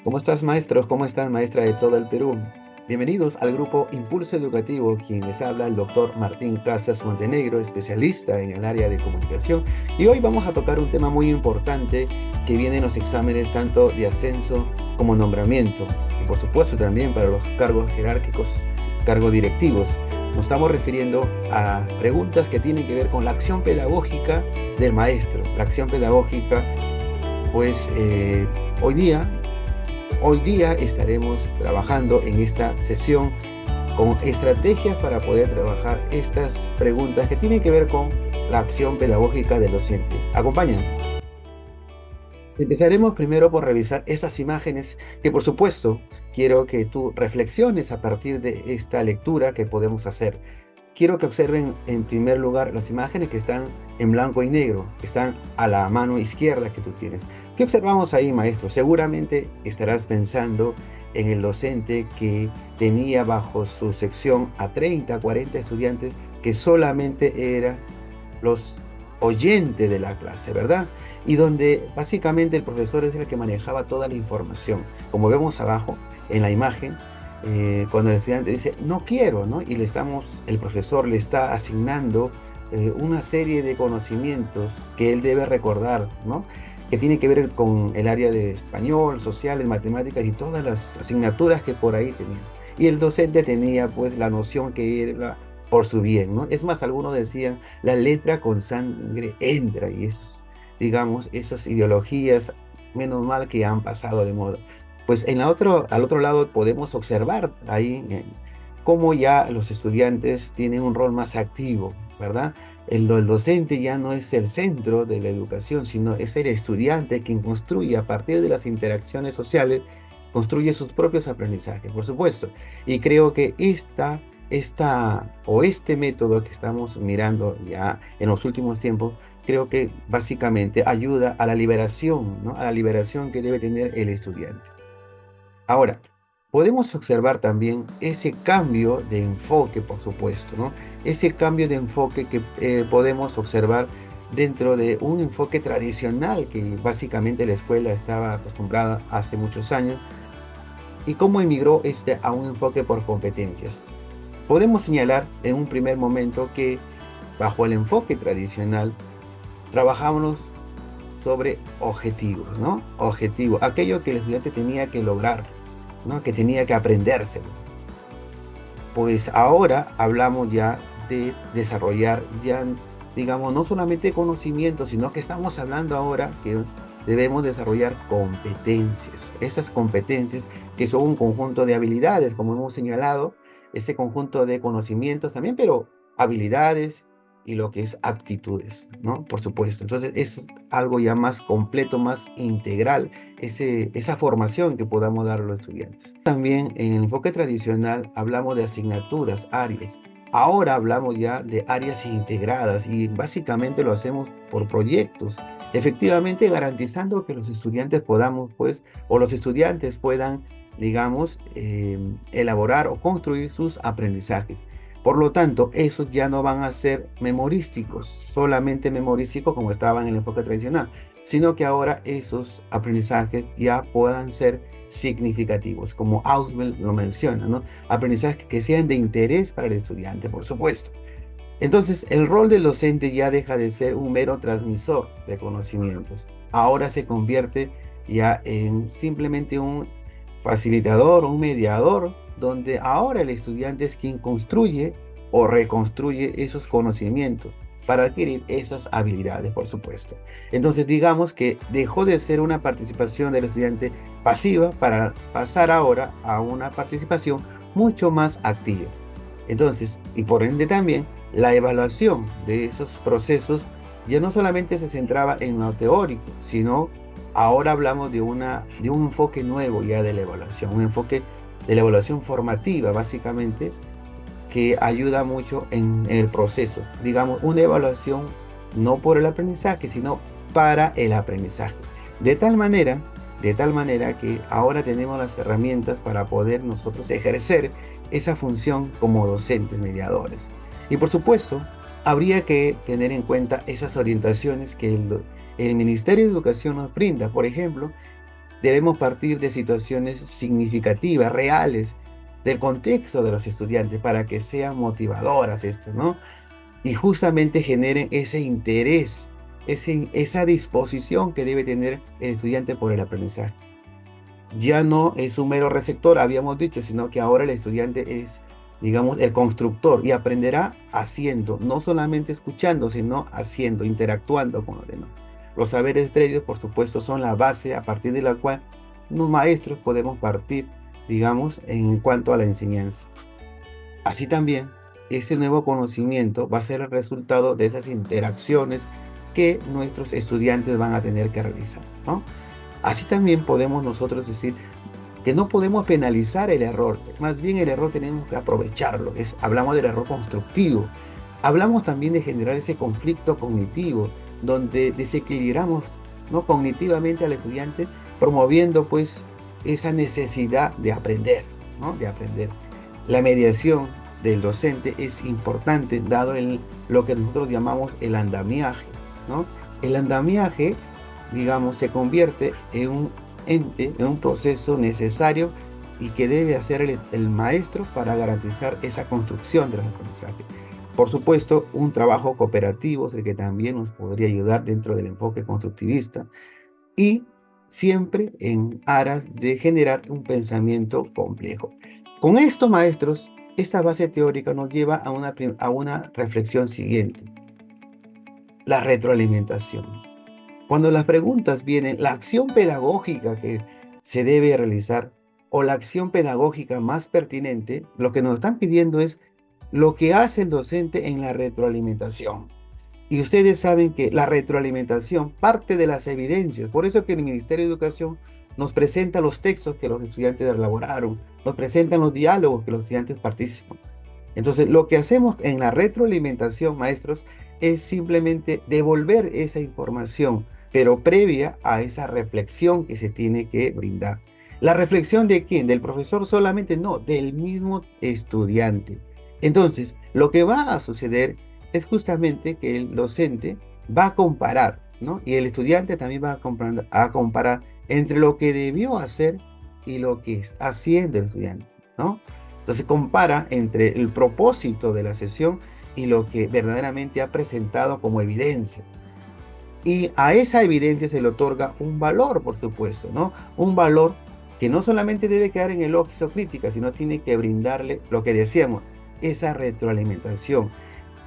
¿Cómo estás, maestros? ¿Cómo estás, maestra de todo el Perú? Bienvenidos al grupo Impulso Educativo, quien les habla el doctor Martín Casas Montenegro, especialista en el área de comunicación. Y hoy vamos a tocar un tema muy importante que viene en los exámenes tanto de ascenso como nombramiento. Y por supuesto también para los cargos jerárquicos, cargos directivos. Nos estamos refiriendo a preguntas que tienen que ver con la acción pedagógica del maestro. La acción pedagógica, pues hoy día Hoy día estaremos trabajando en esta sesión con estrategias para poder trabajar estas preguntas que tienen que ver con la acción pedagógica del docente. Acompáñenme. Empezaremos primero por revisar esas imágenes que, por supuesto, quiero que tú reflexiones a partir de esta lectura que podemos hacer. Quiero que observen en primer lugar las imágenes que están en blanco y negro, que están a la mano izquierda que tú tienes. ¿Qué observamos ahí, maestro? Seguramente estarás pensando en el docente que tenía bajo su sección a 30, 40 estudiantes que solamente eran los oyentes de la clase, ¿verdad? Y donde básicamente el profesor es el que manejaba toda la información. Como vemos abajo en la imagen, cuando el estudiante dice, no quiero, ¿no? Y el profesor le está asignando una serie de conocimientos que él debe recordar, ¿no? Que tiene que ver con el área de español, sociales, matemáticas y todas las asignaturas que por ahí tenía. Y el docente tenía pues la noción que era por su bien, ¿no? Es más, algunos decían, la letra con sangre entra y esos, digamos, esas ideologías, menos mal que han pasado de moda. Pues al otro lado podemos observar ahí cómo ya los estudiantes tienen un rol más activo, ¿verdad? El docente ya no es el centro de la educación, sino es el estudiante quien construye a partir de las interacciones sociales, construye sus propios aprendizajes, por supuesto. Y creo que este método que estamos mirando ya en los últimos tiempos, creo que básicamente ayuda a la liberación, ¿no? A la liberación que debe tener el estudiante. Ahora, podemos observar también ese cambio de enfoque, por supuesto, ¿no? Ese cambio de enfoque que podemos observar dentro de un enfoque tradicional que básicamente la escuela estaba acostumbrada hace muchos años y cómo emigró este a un enfoque por competencias. Podemos señalar en un primer momento que bajo el enfoque tradicional trabajábamos sobre objetivos, ¿no? Objetivo, aquello que el estudiante tenía que lograr, ¿no? Que tenía que aprendérselo. Pues ahora hablamos ya de desarrollar ya, digamos, no solamente conocimientos, sino que estamos hablando ahora que debemos desarrollar competencias. Esas competencias que son un conjunto de habilidades, como hemos señalado, ese conjunto de conocimientos también, pero habilidades y lo que es aptitudes, ¿no? Por supuesto. Entonces es algo ya más completo, más integral, esa formación que podamos dar a los estudiantes. También en el enfoque tradicional hablamos de asignaturas, áreas. Ahora hablamos ya de áreas integradas y básicamente lo hacemos por proyectos, efectivamente garantizando que los estudiantes podamos, pues, o los estudiantes puedan, digamos, elaborar o construir sus aprendizajes. Por lo tanto, esos ya no van a ser memorísticos, solamente memorísticos como estaban en el enfoque tradicional, sino que ahora esos aprendizajes ya puedan ser significativos, como Auswell lo menciona, ¿no? Aprendizajes que sean de interés para el estudiante, por supuesto. Entonces, el rol del docente ya deja de ser un mero transmisor de conocimientos. Ahora se convierte ya en simplemente un facilitador, un mediador, donde ahora el estudiante es quien construye o reconstruye esos conocimientos para adquirir esas habilidades, por supuesto. Entonces, digamos que dejó de ser una participación del estudiante pasiva para pasar ahora a una participación mucho más activa. Entonces, y por ende también, la evaluación de esos procesos ya no solamente se centraba en lo teórico, sino ahora hablamos de un enfoque nuevo ya de la evaluación, un enfoque de la evaluación formativa, básicamente, que ayuda mucho en el proceso. Digamos, una evaluación no por el aprendizaje, sino para el aprendizaje. De tal manera, de tal manera que ahora tenemos las herramientas para poder nosotros ejercer esa función como docentes mediadores. Y por supuesto, habría que tener en cuenta esas orientaciones que el Ministerio de Educación nos brinda. Por ejemplo, debemos partir de situaciones significativas, reales, del contexto de los estudiantes para que sean motivadoras estas, ¿no? Y justamente generen ese interés, esa disposición que debe tener el estudiante por el aprendizaje. Ya no es un mero receptor, habíamos dicho, sino que ahora el estudiante es, digamos, el constructor y aprenderá haciendo, no solamente escuchando, sino haciendo, interactuando con los demás. Los saberes previos, por supuesto, son la base a partir de la cual los maestros podemos partir, digamos, en cuanto a la enseñanza. Así también, ese nuevo conocimiento va a ser el resultado de esas interacciones que nuestros estudiantes van a tener que realizar, ¿no? Así también podemos nosotros decir que no podemos penalizar el error, más bien el error tenemos que aprovecharlo. Hablamos del error constructivo, hablamos también de generar ese conflicto cognitivo, donde desequilibramos, ¿no?, cognitivamente al estudiante, promoviendo pues esa necesidad de aprender, ¿no?, de aprender. La mediación del docente es importante, dado lo que nosotros llamamos el andamiaje, ¿no? El andamiaje, digamos, se convierte en un ente, en un proceso necesario y que debe hacer el maestro para garantizar esa construcción de los aprendizajes. Por supuesto, un trabajo cooperativo es el que también nos podría ayudar dentro del enfoque constructivista y siempre en aras de generar un pensamiento complejo. Con esto, maestros, esta base teórica nos lleva a una reflexión siguiente: la retroalimentación. Cuando las preguntas vienen, la acción pedagógica que se debe realizar o la acción pedagógica más pertinente, lo que nos están pidiendo es lo que hace el docente en la retroalimentación. Y ustedes saben que la retroalimentación parte de las evidencias. Por eso que el Ministerio de Educación nos presenta los textos que los estudiantes elaboraron, nos presentan los diálogos que los estudiantes participan. Entonces, lo que hacemos en la retroalimentación, maestros, es simplemente devolver esa información, pero previa a esa reflexión que se tiene que brindar. ¿La reflexión de quién? ¿Del profesor solamente? No, del mismo estudiante. Entonces, lo que va a suceder es justamente que el docente va a comparar, ¿no? Y el estudiante también va a comparar entre lo que debió hacer y lo que está haciendo el estudiante, ¿no? Entonces compara entre el propósito de la sesión y lo que verdaderamente ha presentado como evidencia. Y a esa evidencia se le otorga un valor, por supuesto, ¿no? Un valor que no solamente debe quedar en el oficio crítica, sino tiene que brindarle lo que decíamos, esa retroalimentación.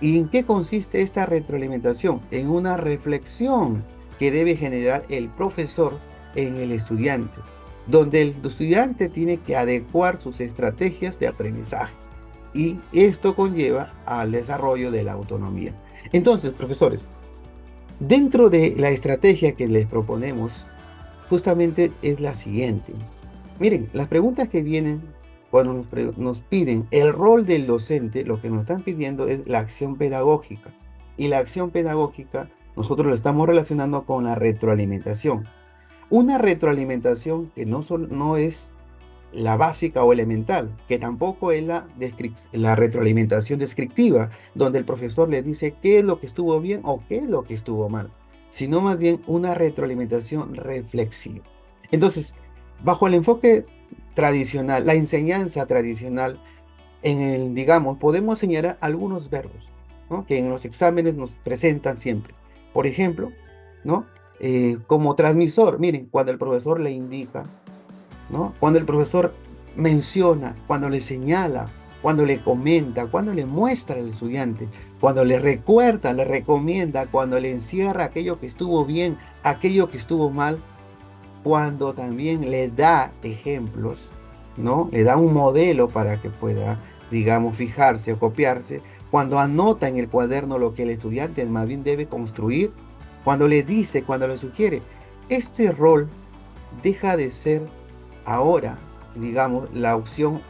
¿Y en qué consiste esta retroalimentación? En una reflexión que debe generar el profesor en el estudiante, donde el estudiante tiene que adecuar sus estrategias de aprendizaje. Y esto conlleva al desarrollo de la autonomía. Entonces, profesores, dentro de la estrategia que les proponemos, justamente es la siguiente. Miren, las preguntas que vienen cuando nos piden el rol del docente, lo que nos están pidiendo es la acción pedagógica. Y la acción pedagógica nosotros lo estamos relacionando con la retroalimentación. Una retroalimentación que no es la básica o elemental, que tampoco es la retroalimentación descriptiva, donde el profesor le dice qué es lo que estuvo bien o qué es lo que estuvo mal, sino más bien una retroalimentación reflexiva. Entonces, bajo el enfoque tradicional, la enseñanza tradicional, digamos, podemos señalar algunos verbos, ¿no?, que en los exámenes nos presentan siempre. Por ejemplo, ¿no? Como transmisor, miren, cuando el profesor le indica, ¿no? Cuando el profesor menciona, cuando le señala, cuando le comenta, cuando le muestra al estudiante, cuando le recuerda, le recomienda, cuando le encierra aquello que estuvo bien, aquello que estuvo mal, cuando también le da ejemplos, ¿no? Le da un modelo para que pueda, digamos, fijarse o copiarse, cuando anota en el cuaderno lo que el estudiante más bien debe construir, cuando le dice, cuando le sugiere. Este rol deja de ser ahora, digamos, la opción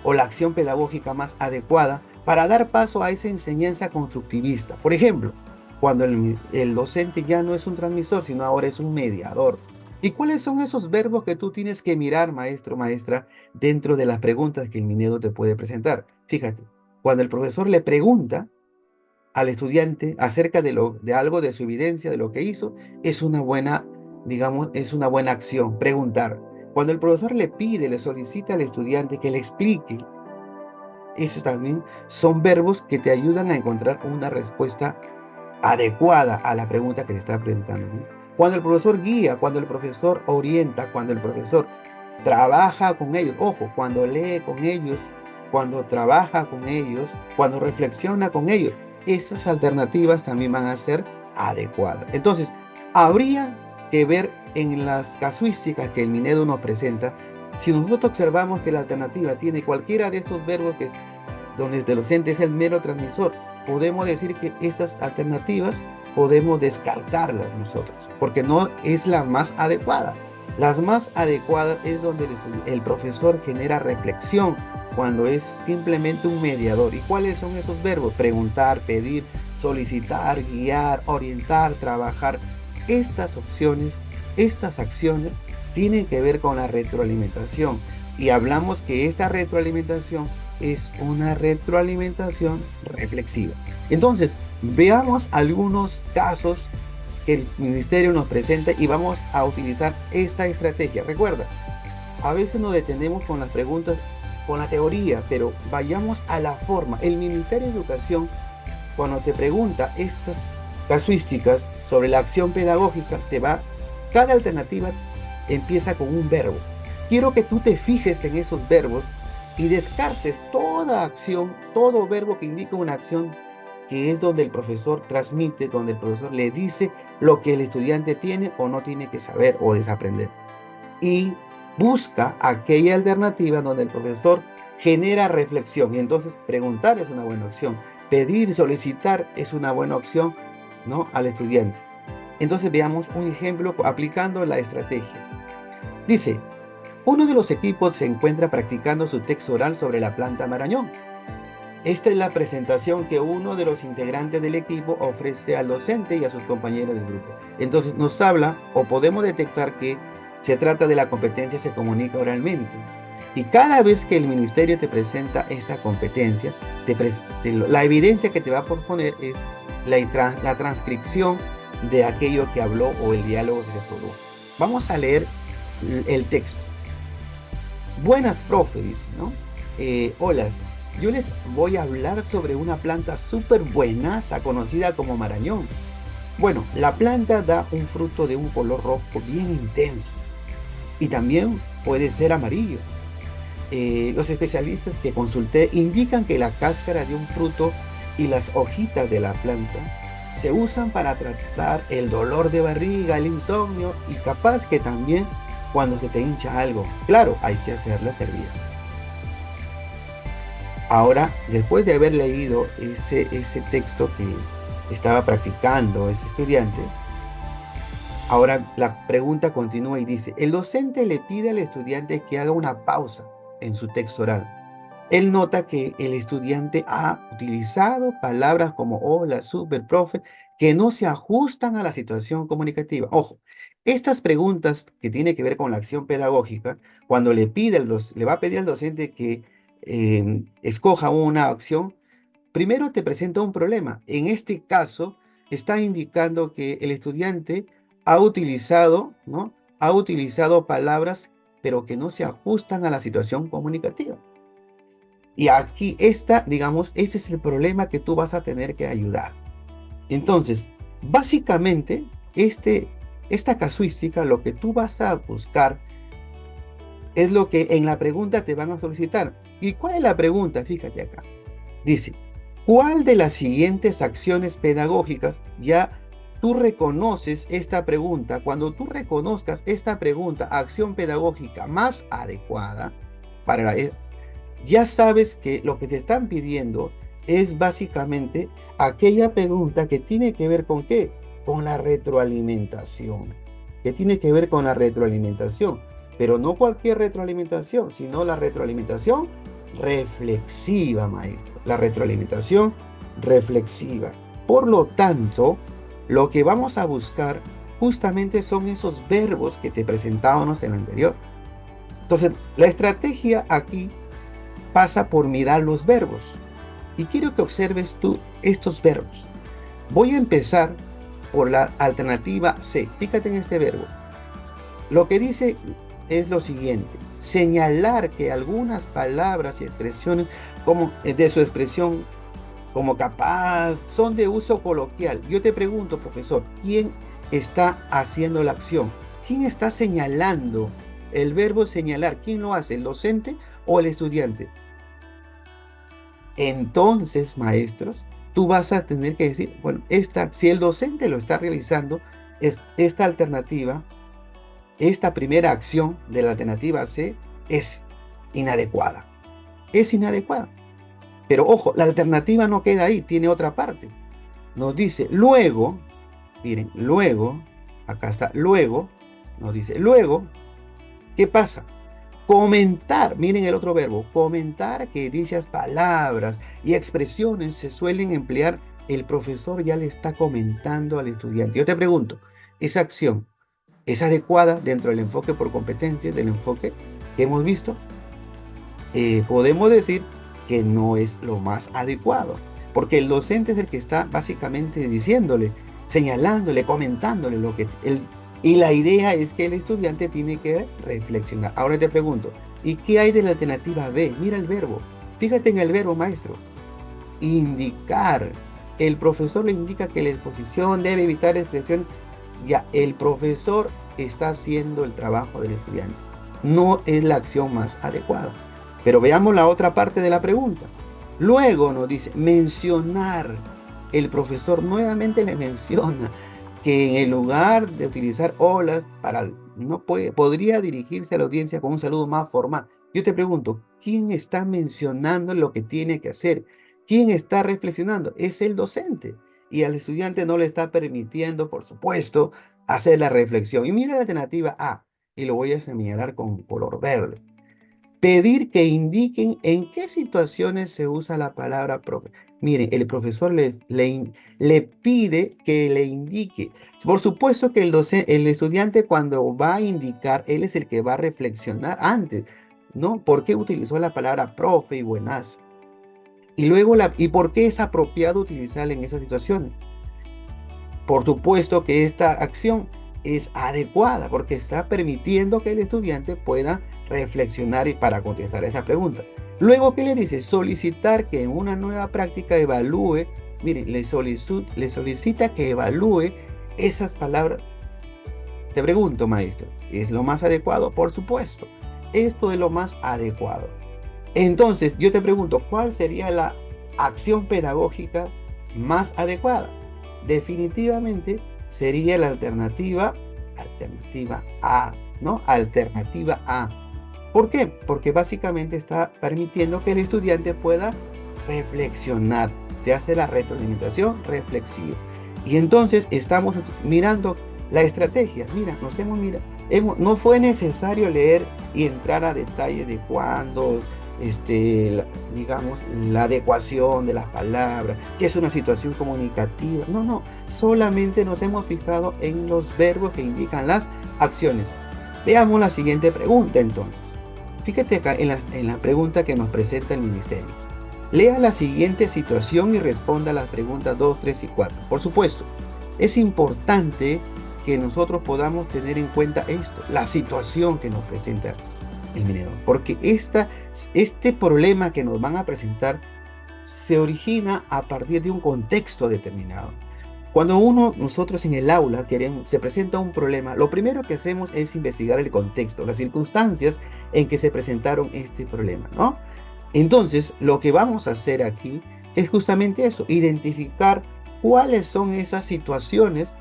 o la acción pedagógica más adecuada para dar paso a esa enseñanza constructivista. Por ejemplo, cuando el docente ya no es un transmisor, sino ahora es un mediador. ¿Y cuáles son esos verbos que tú tienes que mirar, maestro, maestra, dentro de las preguntas que el Minedo te puede presentar? Fíjate, cuando el profesor le pregunta al estudiante acerca de algo, de su evidencia, de lo que hizo, es una buena digamos, es una buena acción, preguntar. Cuando el profesor le pide, le solicita al estudiante que le explique, esos también son verbos que te ayudan a encontrar una respuesta adecuada a la pregunta que te está preguntando, ¿no? Cuando el profesor guía, cuando el profesor orienta, cuando el profesor trabaja con ellos, ojo, cuando lee con ellos, cuando trabaja con ellos, cuando reflexiona con ellos, esas alternativas también van a ser adecuadas. Entonces, habría que ver en las casuísticas que el Minedo nos presenta, si nosotros observamos que la alternativa tiene cualquiera de estos verbos que donde el docente es el mero transmisor, podemos decir que estas alternativas podemos descartarlas nosotros, porque no es la más adecuada. Las más adecuadas es donde el profesor genera reflexión, cuando es simplemente un mediador. ¿Y cuáles son esos verbos? Preguntar, pedir, solicitar, guiar, orientar, trabajar. Estas opciones, estas acciones tienen que ver con la retroalimentación. Y hablamos que esta retroalimentación es una retroalimentación reflexiva. Entonces, veamos algunos casos que el ministerio nos presenta y vamos a utilizar esta estrategia. Recuerda, a veces nos detenemos con las preguntas, con la teoría, pero vayamos a la forma. El Ministerio de Educación, cuando te pregunta estas casuísticas sobre la acción pedagógica, cada alternativa empieza con un verbo. Quiero que tú te fijes en esos verbos y descartes toda acción, todo verbo que indica una acción, que es donde el profesor transmite, donde el profesor le dice lo que el estudiante tiene o no tiene que saber o desaprender. Y busca aquella alternativa donde el profesor genera reflexión. Y entonces preguntar es una buena opción. Pedir y solicitar es una buena opción, ¿no?, al estudiante. Entonces veamos un ejemplo aplicando la estrategia. Dice, uno de los equipos se encuentra practicando su texto oral sobre la planta marañón. Esta es la presentación que uno de los integrantes del equipo ofrece al docente y a sus compañeros del grupo. Entonces nos habla o podemos detectar que se trata de la competencia se comunica oralmente. Y cada vez que el ministerio te presenta esta competencia, la evidencia que te va a proponer es la transcripción de aquello que habló o el diálogo que se produjo. Vamos a leer el texto. Buenas, profe, dice, ¿no? Hola, yo les voy a hablar sobre una planta súper buenaza conocida como marañón. Bueno, la planta da un fruto de un color rojo bien intenso y también puede ser amarillo. Los especialistas que consulté indican que la cáscara de un fruto y las hojitas de la planta se usan para tratar el dolor de barriga, el insomnio y capaz que también cuando se te hincha algo. Claro, hay que hacerla servir. Ahora, después de haber leído ese texto que estaba practicando ese estudiante, ahora la pregunta continúa y dice, el docente le pide al estudiante que haga una pausa en su texto oral. Él nota que el estudiante ha utilizado palabras como hola, super, profe, que no se ajustan a la situación comunicativa. Ojo, estas preguntas que tienen que ver con la acción pedagógica, cuando le va a pedir al docente que escoja una acción, primero te presenta un problema. En este caso, está indicando que el estudiante ha utilizado, ¿no? Ha utilizado palabras, pero que no se ajustan a la situación comunicativa. Y aquí digamos, este es el problema que tú vas a tener que ayudar. Entonces, básicamente, esta casuística, lo que tú vas a buscar es lo que en la pregunta te van a solicitar. ¿Y cuál es la pregunta? Fíjate acá. Dice, ¿cuál de las siguientes acciones pedagógicas ya tú reconoces esta pregunta? Cuando tú reconozcas esta pregunta, acción pedagógica más adecuada ya sabes que lo que te están pidiendo es básicamente aquella pregunta que tiene que ver con ¿qué? Con la retroalimentación. Que tiene que ver con la retroalimentación. Pero no cualquier retroalimentación, sino la retroalimentación reflexiva, maestro. La retroalimentación reflexiva. Por lo tanto, lo que vamos a buscar justamente son esos verbos que te presentábamos en el anterior. Entonces, la estrategia aquí pasa por mirar los verbos. Y quiero que observes tú estos verbos. Voy a empezar por la alternativa C. Fíjate en este verbo. lo que dice es lo siguiente: señalar que algunas palabras y expresiones como de su expresión como capaz son de uso coloquial. Yo te pregunto, profesor, ¿quién está haciendo la acción? ¿Quién está señalando? El verbo señalar, ¿quién lo hace? ¿El docente o el estudiante? Entonces, maestros, tú vas a tener que decir, bueno, si el docente lo está realizando, esta alternativa, esta primera acción de la alternativa C es inadecuada. Es inadecuada. Pero ojo, la alternativa no queda ahí, tiene otra parte. Nos dice luego, miren, luego, acá está, luego, nos dice luego, ¿qué pasa? Comentar, miren el otro verbo, comentar que dichas palabras y expresiones se suelen emplear, el profesor ya le está comentando al estudiante. Yo te pregunto, ¿esa acción es adecuada dentro del enfoque por competencias, del enfoque que hemos visto? Podemos decir que no es lo más adecuado, porque el docente es el que está básicamente diciéndole, señalándole, comentándole lo que él, y la idea es que el estudiante tiene que reflexionar. Ahora te pregunto, ¿y qué hay de la alternativa B? Mira el verbo, fíjate en el verbo, maestro, indicar. El profesor le indica que la exposición debe evitar expresión. Ya, el profesor está haciendo el trabajo del estudiante. No es la acción más adecuada. Pero veamos la otra parte de la pregunta. Luego nos dice mencionar. El profesor nuevamente le menciona que en el lugar de utilizar olas podría dirigirse a la audiencia con un saludo más formal. Yo te pregunto, ¿quién está mencionando lo que tiene que hacer? ¿Quién está reflexionando? Es el docente. Y al estudiante no le está permitiendo, por supuesto, hacer la reflexión. Y mira la alternativa A, y lo voy a señalar con color verde. Pedir que indiquen en qué situaciones se usa la palabra profe. Miren, el profesor le pide que le indique. Por supuesto que el estudiante, cuando va a indicar, él es el que va a reflexionar antes, ¿no? ¿Por qué utilizó la palabra profe y buenas? Y luego, ¿y por qué es apropiado utilizarla en esas situaciones? Por supuesto que esta acción es adecuada porque está permitiendo que el estudiante pueda reflexionar y para contestar esa pregunta. Luego, ¿qué le dice? Solicitar que en una nueva práctica evalúe, miren, le solicita que evalúe esas palabras. Te pregunto, maestro, ¿es lo más adecuado? Por supuesto, esto es lo más adecuado. Entonces, yo te pregunto, ¿cuál sería la acción pedagógica más adecuada? Definitivamente sería la alternativa A, ¿no? Alternativa A. ¿Por qué? Porque básicamente está permitiendo que el estudiante pueda reflexionar. Se hace la retroalimentación reflexiva. Y entonces estamos mirando la estrategia. Mira, no fue necesario leer y entrar a detalle de cuándo, digamos, la adecuación de las palabras, que es una situación comunicativa. No, solamente nos hemos fijado en los verbos que indican las acciones. Veamos la siguiente pregunta entonces. Fíjate acá en la pregunta que nos presenta el ministerio. Lea la siguiente situación y responda a las preguntas 2, 3 y 4. Por supuesto, es importante que nosotros podamos tener en cuenta esto, la situación que nos presenta el minero, porque este problema que nos van a presentar se origina a partir de un contexto determinado. Cuando nosotros en el aula se presenta un problema, lo primero que hacemos es investigar el contexto, las circunstancias en que se presentaron este problema, ¿no? Entonces, lo que vamos a hacer aquí es justamente eso, identificar cuáles son esas situaciones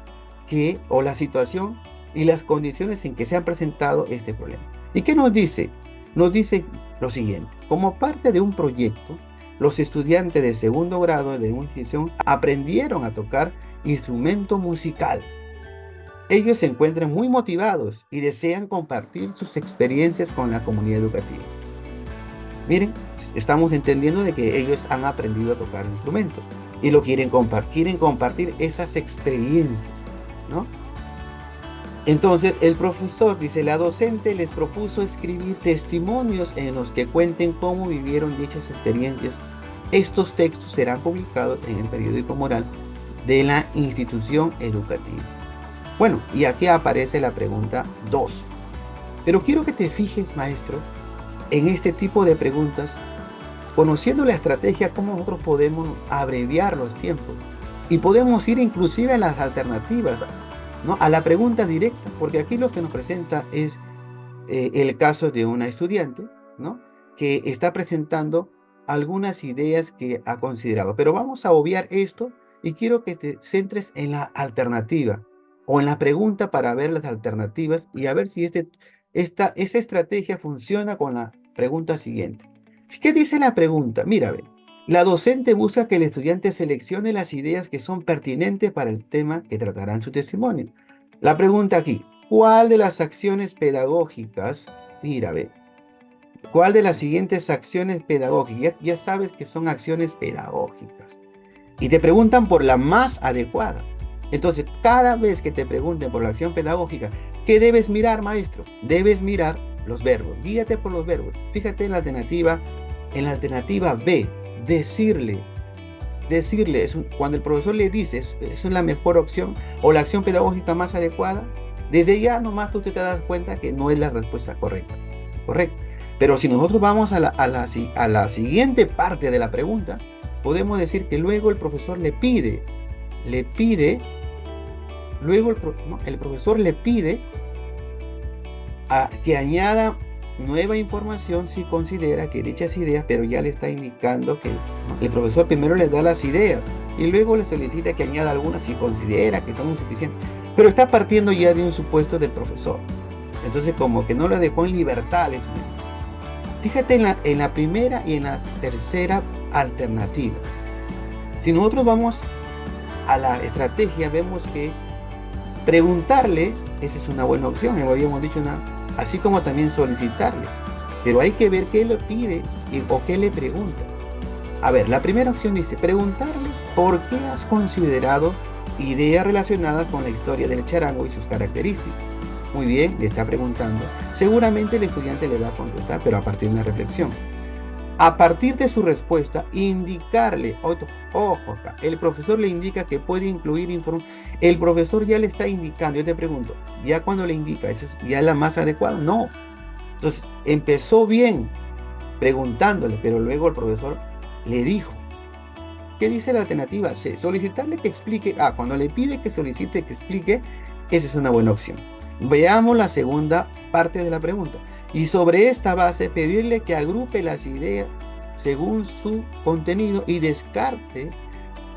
o la situación y las condiciones en que se ha presentado este problema. ¿Y qué nos dice? Nos dice lo siguiente: como parte de un proyecto, los estudiantes de segundo grado de una institución aprendieron a tocar instrumentos musicales. Ellos se encuentran muy motivados y desean compartir sus experiencias con la comunidad educativa. Miren, estamos entendiendo de que ellos han aprendido a tocar instrumentos y lo quieren compartir esas experiencias, ¿no? Entonces el profesor dice, la docente les propuso escribir testimonios en los que cuenten cómo vivieron dichas experiencias. Estos textos serán publicados en el periódico Moral de la institución educativa. Bueno, y aquí aparece la pregunta 2. Pero quiero que te fijes, maestro, en este tipo de preguntas, conociendo la estrategia, cómo nosotros podemos abreviar los tiempos y podemos ir inclusive a las alternativas, ¿no? A la pregunta directa, porque aquí lo que nos presenta es el caso de una estudiante, ¿no? Que está presentando algunas ideas que ha considerado. Pero vamos a obviar esto y quiero que te centres en la alternativa o en la pregunta para ver las alternativas y a ver si esa estrategia funciona con la pregunta siguiente. ¿Qué dice la pregunta? Mira, ve. La docente busca que el estudiante seleccione las ideas que son pertinentes para el tema que tratará en su testimonio. La pregunta aquí, ¿cuál de las acciones pedagógicas, mira, ve, cuál de las siguientes acciones pedagógicas, ya sabes que son acciones pedagógicas, y te preguntan por la más adecuada? Entonces, cada vez que te pregunten por la acción pedagógica, ¿qué debes mirar, maestro? Debes mirar los verbos, guíate por los verbos. Fíjate en la alternativa B, decirle. Decirle, cuando el profesor le dice, es la mejor opción o la acción pedagógica más adecuada, desde ya nomás tú te das cuenta que no es la respuesta correcta. Correcto. Pero si nosotros vamos a la siguiente parte de la pregunta, podemos decir que luego el profesor le pide, luego no, el profesor le pide que añada nueva información si considera que dichas ideas, pero ya le está indicando que, ¿no? El profesor primero les da las ideas y luego le solicita que añada algunas si considera que son insuficientes, pero está partiendo ya de un supuesto del profesor. Entonces como que no le dejó en libertad al estudiante. Fíjate en la primera y en la tercera alternativa. Si nosotros vamos a la estrategia, vemos que preguntarle, esa es una buena opción, como habíamos dicho, así como también solicitarle. Pero hay que ver qué le pide o qué le pregunta. A ver, la primera opción dice, preguntarle por qué has considerado ideas relacionadas con la historia del charango y sus características. Muy bien, le está preguntando. Seguramente el estudiante le va a contestar, pero a partir de una reflexión. A partir de su respuesta, indicarle, ojo acá, el profesor le indica que puede incluir información. El profesor ya le está indicando, yo te pregunto, ¿ya cuando le indica, eso ya es la más adecuada? No. Entonces, empezó bien preguntándole, pero luego el profesor le dijo. ¿Qué dice la alternativa C? Solicitarle que explique. Cuando le pide que solicite que explique, esa es una buena opción. Veamos la segunda parte de la pregunta. Y sobre esta base, pedirle que agrupe las ideas según su contenido y descarte.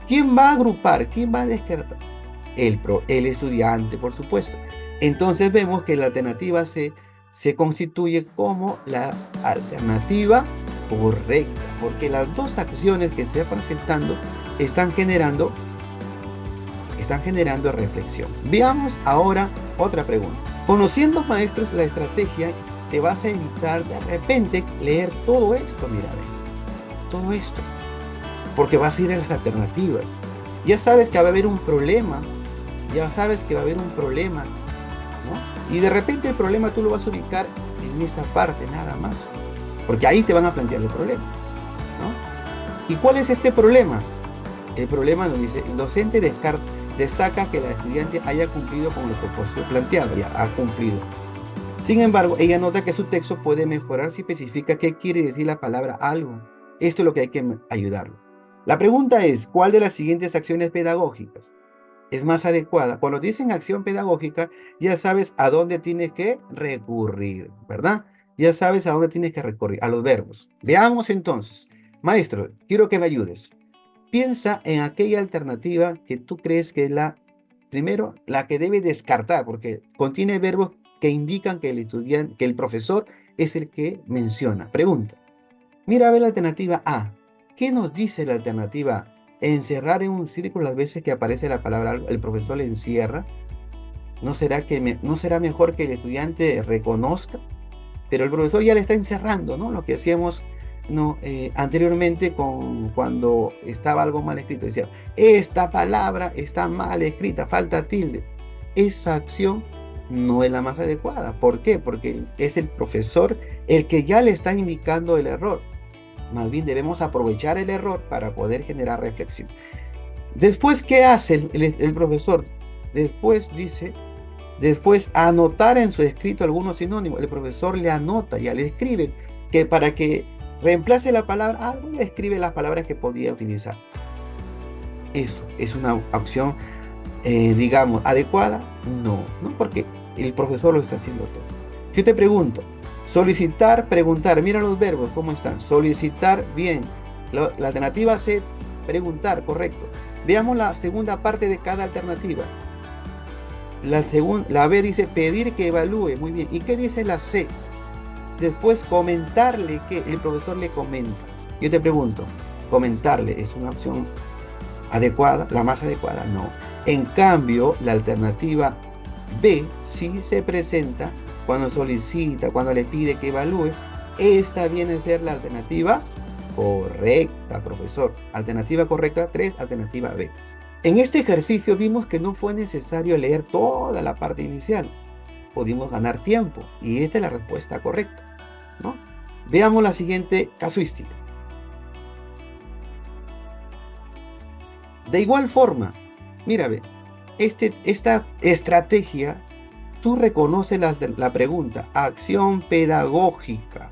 ¿Quién va a agrupar? ¿Quién va a descartar? El estudiante, por supuesto. Entonces vemos que la alternativa C se constituye como la alternativa correcta, porque las dos acciones que se están presentando están generando reflexión. Veamos ahora otra pregunta. Conociendo, maestros, la estrategia, te vas a evitar de repente leer todo esto, mira, todo esto, porque vas a ir a las alternativas. Ya sabes que va a haber un problema, ¿no? Y de repente el problema tú lo vas a ubicar en esta parte nada más, porque ahí te van a plantear el problema, ¿no? ¿Y cuál es este problema? El problema nos dice, el docente destaca que la estudiante haya cumplido con el propósito planteado, ya ha cumplido. Sin embargo, ella nota que su texto puede mejorar si especifica qué quiere decir la palabra algo. Esto es lo que hay que ayudarlo. La pregunta es, ¿cuál de las siguientes acciones pedagógicas es más adecuada? Cuando dicen acción pedagógica, ya sabes a dónde tienes que recurrir, ¿verdad? Ya sabes a dónde tienes que recurrir, a los verbos. Veamos entonces. Maestro, quiero que me ayudes. Piensa en aquella alternativa que tú crees que es primero, la que debe descartar, porque contiene verbos que indican que el estudiante, que el profesor es el que menciona. Pregunta. Mira a ver la alternativa A. ¿Qué nos dice la alternativa? Encerrar en un círculo las veces que aparece la palabra algo, el profesor le encierra. ¿No será mejor que el estudiante reconozca? Pero el profesor ya le está encerrando, ¿no? Lo que hacíamos, ¿no? Anteriormente cuando estaba algo mal escrito. Decía, esta palabra está mal escrita, falta tilde. Esa acción no es la más adecuada. ¿Por qué? Porque es el profesor el que ya le está indicando el error. Más bien debemos aprovechar el error para poder generar reflexión. Después, ¿qué hace el profesor? Después dice, Después, anotar en su escrito algunos sinónimos. El profesor le anota, ya le escribe, que para que reemplace la palabra algo, le escribe las palabras que podía utilizar. Eso es una opción, digamos, adecuada. No, no, porque el profesor lo está haciendo todo. Yo te pregunto, solicitar, preguntar, mira los verbos, ¿cómo están? Solicitar, bien. La alternativa C, preguntar, correcto. Veamos la segunda parte de cada alternativa. La B dice pedir que evalúe, muy bien. ¿Y qué dice la C? Después comentarle que el profesor le comenta. Yo te pregunto, comentarle es una opción adecuada, la más adecuada, no. En cambio, la alternativa B sí se presenta cuando solicita, cuando le pide que evalúe. Esta viene a ser la alternativa correcta, profesor. Alternativa correcta 3, alternativa B. En este ejercicio vimos que no fue necesario leer toda la parte inicial. Pudimos ganar tiempo y esta es la respuesta correcta, ¿no? Veamos la siguiente casuística. De igual forma, mira, ve, esta estrategia, tú reconoces la pregunta, acción pedagógica,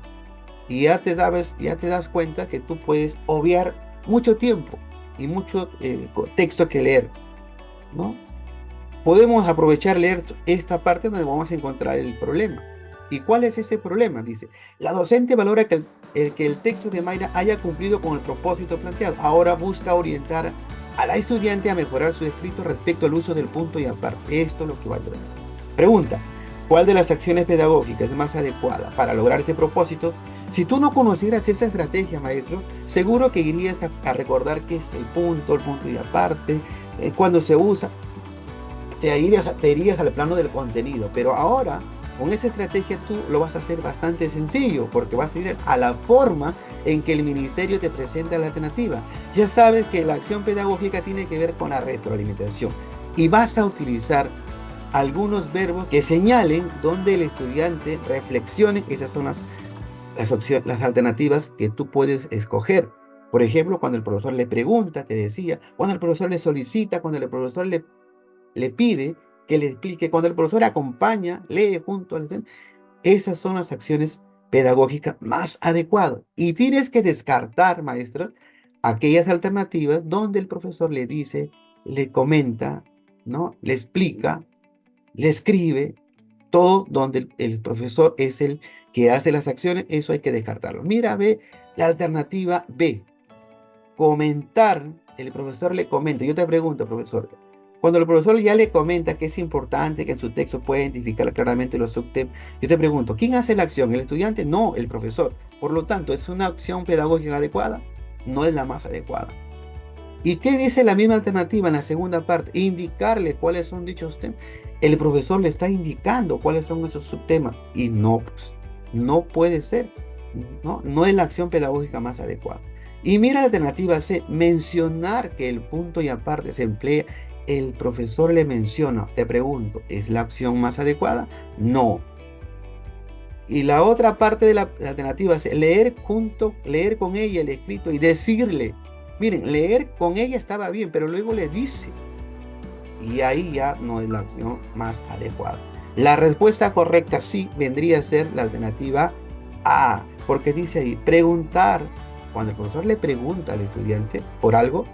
y ya te das cuenta que tú puedes obviar mucho tiempo y mucho texto que leer, ¿no? Podemos aprovechar leer esta parte donde vamos a encontrar el problema. ¿Y cuál es ese problema? Dice, la docente valora que el texto de Mayra haya cumplido con el propósito planteado. Ahora busca orientar a la estudiante a mejorar su escrito respecto al uso del punto y aparte. Esto es lo que va a lograr. Pregunta, ¿cuál de las acciones pedagógicas es más adecuada para lograr este propósito? Si tú no conocieras esa estrategia, maestro, seguro que irías a recordar qué es el punto y aparte, cuando se usa, te irías al plano del contenido. Pero ahora, con esa estrategia, tú lo vas a hacer bastante sencillo, porque vas a ir a la forma en que el ministerio te presenta la alternativa. Ya sabes que la acción pedagógica tiene que ver con la retroalimentación y vas a utilizar algunos verbos que señalen donde el estudiante reflexione. Esas son las alternativas que tú puedes escoger. Por ejemplo, cuando el profesor le pregunta, te decía, cuando el profesor le solicita, cuando el profesor le pide que le explique, cuando el profesor acompaña, lee junto al estudiante. Esas son las acciones pedagógicas más adecuadas. Y tienes que descartar, maestro, aquellas alternativas donde el profesor le dice, le comenta, ¿no? Le explica, le escribe, todo donde el profesor es el que hace las acciones. Eso hay que descartarlo. Mira, ve la alternativa B. Comentar, el profesor le comenta. Yo te pregunto, profesor, cuando el profesor ya le comenta que es importante que en su texto pueda identificar claramente los subtemas, yo te pregunto, ¿quién hace la acción? ¿El estudiante? No, el profesor. Por lo tanto, ¿es una acción pedagógica adecuada? No es la más adecuada. ¿Y qué dice la misma alternativa en la segunda parte? Indicarle cuáles son dichos temas. El profesor le está indicando cuáles son esos subtemas y no, pues, no puede ser. No, no es la acción pedagógica más adecuada. Y mira la alternativa C, mencionar que el punto y aparte se emplea. El profesor le menciona, te pregunto, ¿es la opción más adecuada? No. Y la otra parte de la alternativa es leer con ella el escrito y decirle. Miren, leer con ella estaba bien, pero luego le dice. Y ahí ya no es la opción más adecuada. La respuesta correcta sí vendría a ser la alternativa A, porque dice ahí, preguntar. Cuando el profesor le pregunta al estudiante por algo,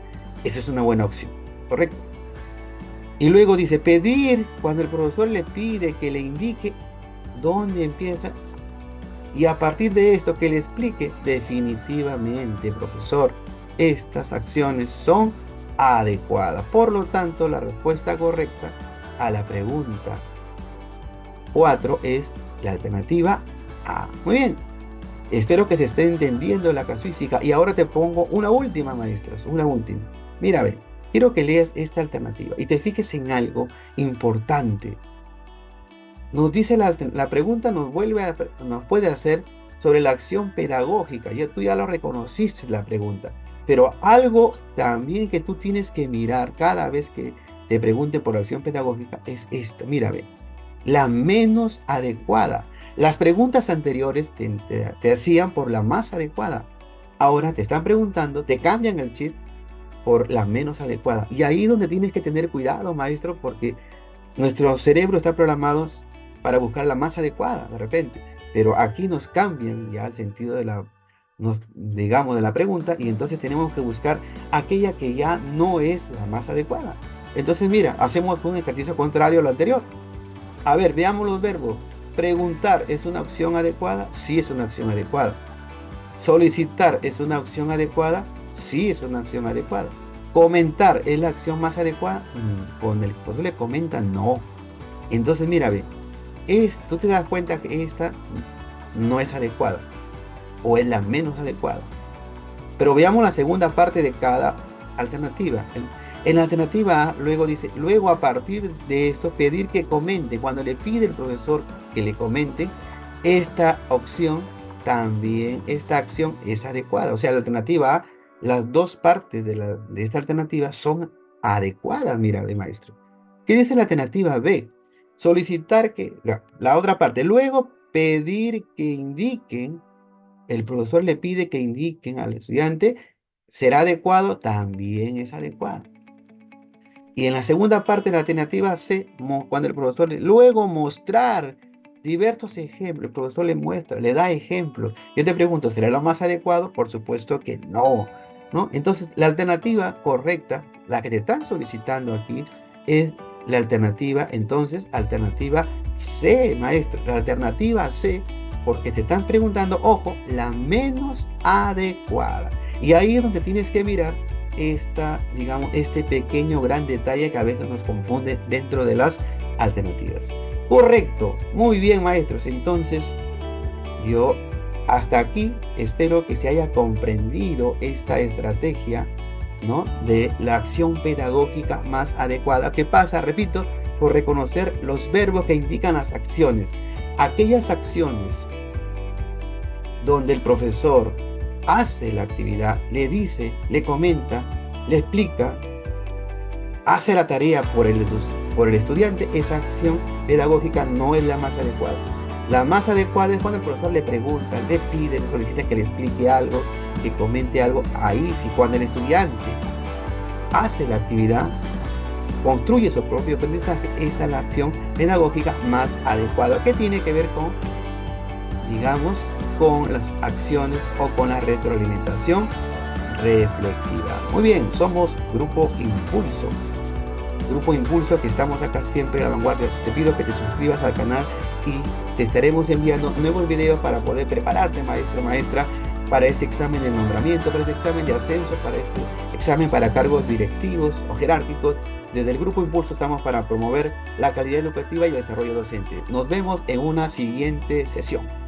esa es una buena opción, ¿correcto? Y luego dice, pedir, cuando el profesor le pide que le indique dónde empieza. Y a partir de esto que le explique, definitivamente, profesor, estas acciones son adecuadas. Por lo tanto, la respuesta correcta a la pregunta 4 es la alternativa A. Muy bien. Espero que se esté entendiendo la casuística. Y ahora te pongo una última, maestros, una última. Mira, ve, quiero que leas esta alternativa y te fijes en algo importante. Nos dice la pregunta, nos puede hacer sobre la acción pedagógica. Tú ya lo reconociste la pregunta, pero algo también que tú tienes que mirar cada vez que te pregunte por acción pedagógica es esta. Mira, ve, la menos adecuada. Las preguntas anteriores te hacían por la más adecuada. Ahora te están preguntando, te cambian el chip por la menos adecuada. Y ahí es donde tienes que tener cuidado, maestro, porque Nuestro cerebro está programado para buscar la más adecuada de repente, pero aquí nos cambian ya el sentido de digamos, de la pregunta y entonces tenemos que buscar aquella que ya no es la más adecuada. Entonces, mira, hacemos un ejercicio contrario a lo anterior. A ver, veamos los verbos. Preguntar es una opción adecuada, sí es una opción adecuada. Solicitar es una opción adecuada, sí es una opción adecuada. Comentar es la acción más adecuada, con el que le comenta, no. Entonces, mira, ve, tú te das cuenta que esta no es adecuada o es la menos adecuada. Pero veamos la segunda parte de cada alternativa. En la alternativa A, luego dice, luego a partir de esto, pedir que comente. Cuando le pide el profesor que le comente, esta opción también, esta acción es adecuada. O sea, la alternativa A, las dos partes de esta alternativa son adecuadas, mira, ve, maestro. ¿Qué dice la alternativa B? Solicitar que, la otra parte, luego pedir que indiquen, el profesor le pide que indiquen al estudiante, ¿será adecuado? También es adecuado. Y en la segunda parte de la alternativa C, cuando el profesor luego mostrar diversos ejemplos, el profesor le muestra, le da ejemplos. Yo te pregunto, ¿será lo más adecuado? Por supuesto que no, ¿no? Entonces, la alternativa correcta, la que te están solicitando aquí, es la alternativa, entonces, alternativa C, maestro. La alternativa C, porque te están preguntando, ojo, la menos adecuada. Y ahí es donde tienes que mirar digamos, este pequeño gran detalle que a veces nos confunde dentro de las alternativas. Correcto, muy bien, maestros. Entonces, yo hasta aquí espero que se haya comprendido esta estrategia, ¿no? De la acción pedagógica más adecuada, que pasa, repito, por reconocer los verbos que indican las acciones. Aquellas acciones donde el profesor hace la actividad, le dice, le comenta, le explica, hace la tarea por el estudiante, esa acción pedagógica no es la más adecuada. La más adecuada es cuando el profesor le pregunta, le pide, le solicita que le explique algo, que comente algo. Ahí sí, cuando el estudiante hace la actividad, construye su propio aprendizaje, esa es la acción pedagógica más adecuada, que tiene que ver con, digamos, con las acciones o con la retroalimentación reflexiva. Muy bien, somos Grupo Impulso. Grupo Impulso, que estamos acá siempre a la vanguardia. Te pido que te suscribas al canal y te estaremos enviando nuevos videos para poder prepararte, maestro, maestra, para ese examen de nombramiento, para ese examen de ascenso, para ese examen para cargos directivos o jerárquicos. Desde el Grupo Impulso estamos para promover la calidad educativa y el desarrollo docente. Nos vemos en una siguiente sesión.